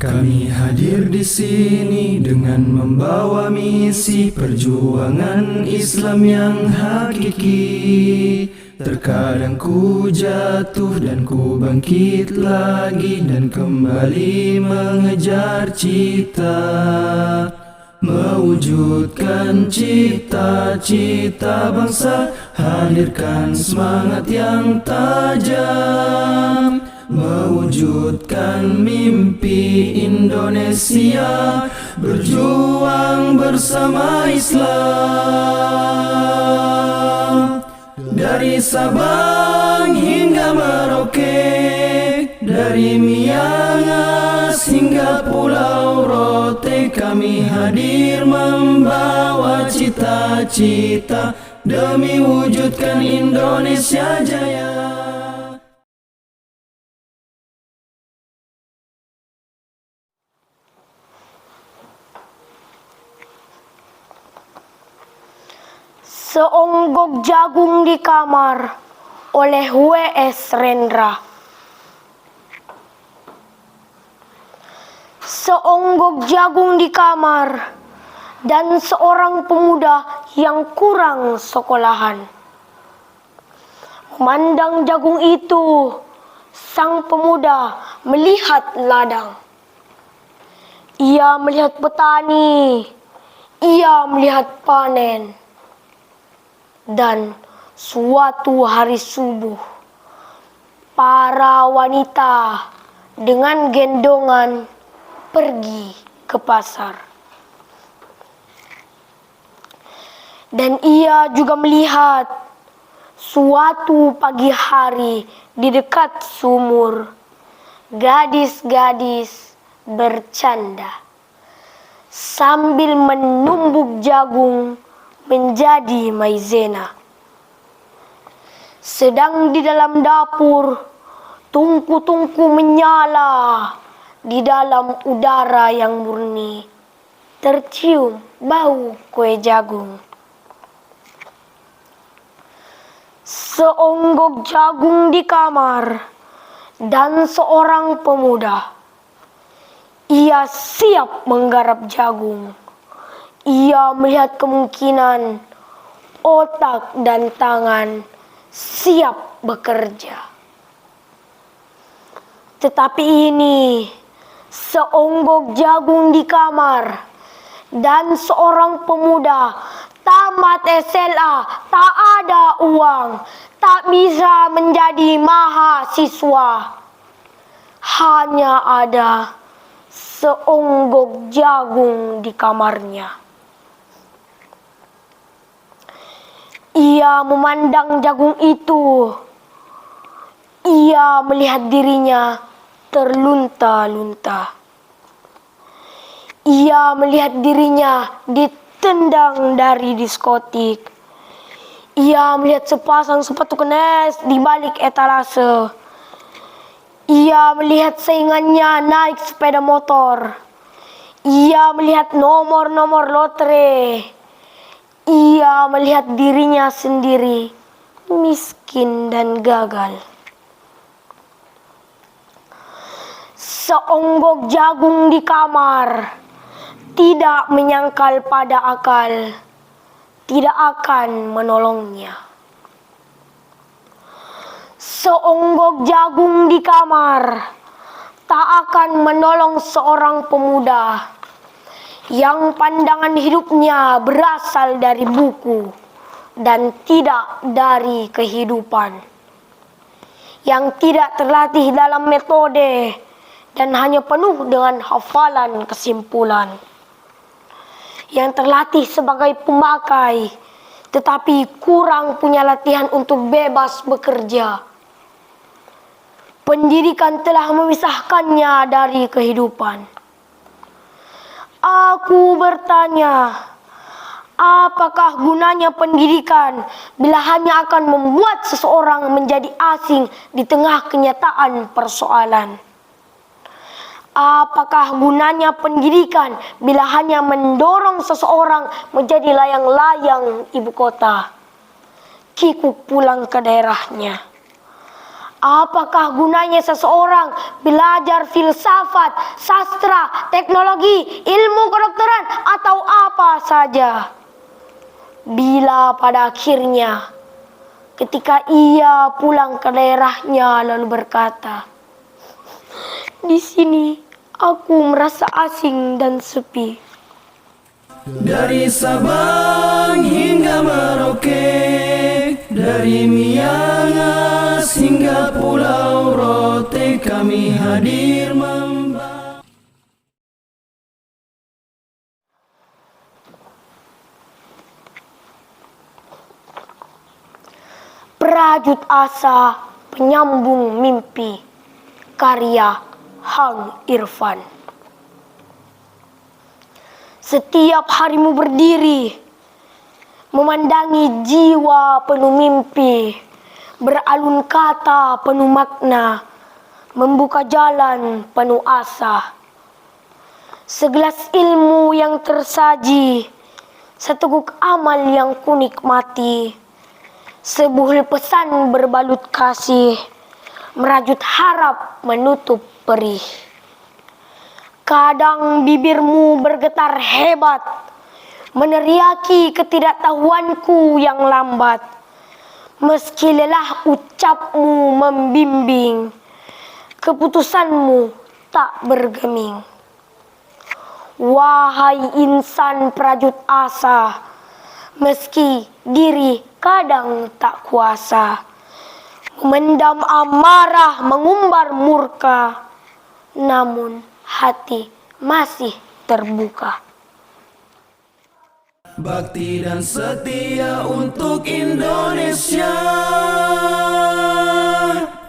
Kami hadir di sini dengan membawa misi perjuangan Islam yang hakiki. Terkadang ku jatuh dan ku bangkit lagi dan kembali mengejar cita, mewujudkan cita-cita bangsa, hadirkan semangat yang tajam, mewujudkan mimpi Indonesia, berjuang bersama Islam. Dari Sabang hingga Merauke, dari Miangas hingga Pulau Rote, kami hadir membawa cita-cita demi wujudkan Indonesia Jaya. Seonggok jagung di kamar oleh W.S. Rendra. Seonggok jagung di kamar dan seorang pemuda yang kurang sekolahan. Memandang jagung itu, sang pemuda melihat ladang. Ia melihat petani, ia melihat panen. Dan suatu hari subuh, para wanita dengan gendongan pergi ke pasar. Dan ia juga melihat suatu pagi hari di dekat sumur, gadis-gadis bercanda sambil menumbuk jagung menjadi maizena. Sedang di dalam dapur, tungku-tungku menyala. Di dalam udara yang murni tercium bau kue jagung. Seonggok jagung di kamar dan seorang pemuda. Ia siap menggarap jagung. Ia melihat kemungkinan otak dan tangan siap bekerja. Tetapi ini seonggok jagung di kamar dan seorang pemuda tamat SLA, tak ada uang, tak bisa menjadi mahasiswa. Hanya ada seonggok jagung di kamarnya. Ia memandang jagung itu. Ia melihat dirinya terlunta-lunta. Ia melihat dirinya ditendang dari diskotik. Ia melihat sepasang sepatu kenes di balik etalase. Ia melihat saingannya naik sepeda motor. Ia melihat nomor-nomor lotre. Ia melihat dirinya sendiri miskin dan gagal. Seonggok jagung di kamar tidak menyangkal pada akal, tidak akan menolongnya. Seonggok jagung di kamar tak akan menolong seorang pemuda yang pandangan hidupnya berasal dari buku dan tidak dari kehidupan, yang tidak terlatih dalam metode dan hanya penuh dengan hafalan kesimpulan, yang terlatih sebagai pemakai tetapi kurang punya latihan untuk bebas bekerja. Pendidikan telah memisahkannya dari kehidupan. Aku bertanya, apakah gunanya pendidikan bila hanya akan membuat seseorang menjadi asing di tengah kenyataan persoalan? Apakah gunanya pendidikan bila hanya mendorong seseorang menjadi layang-layang ibu kota, kikuk pulang ke daerahnya? Apakah gunanya seseorang belajar filsafat, sastra, teknologi, ilmu kedokteran, atau apa saja? Bila pada akhirnya ketika ia pulang ke daerahnya lalu berkata, "Di sini aku merasa asing dan sepi." Dari Sabang hingga Merauke, dari Miangas hingga Pulau Rote, kami hadir Prajut Asa, Penyambung Mimpi, karya Hang Irfan. Setiap harimu berdiri, memandangi jiwa penuh mimpi, beralun kata penuh makna, membuka jalan penuh asa. Segelas ilmu yang tersaji, seteguk amal yang kunikmati, sebuah pesan berbalut kasih, merajut harap menutup perih. Kadang bibirmu bergetar hebat, meneriaki ketidaktahuanku yang lambat. Meski lelah ucapmu membimbing, keputusanmu tak bergeming. Wahai insan prajut asa, meski diri kadang tak kuasa, memendam amarah, mengumbar murka, namun hati masih terbuka. bakti dan setia untuk Indonesia.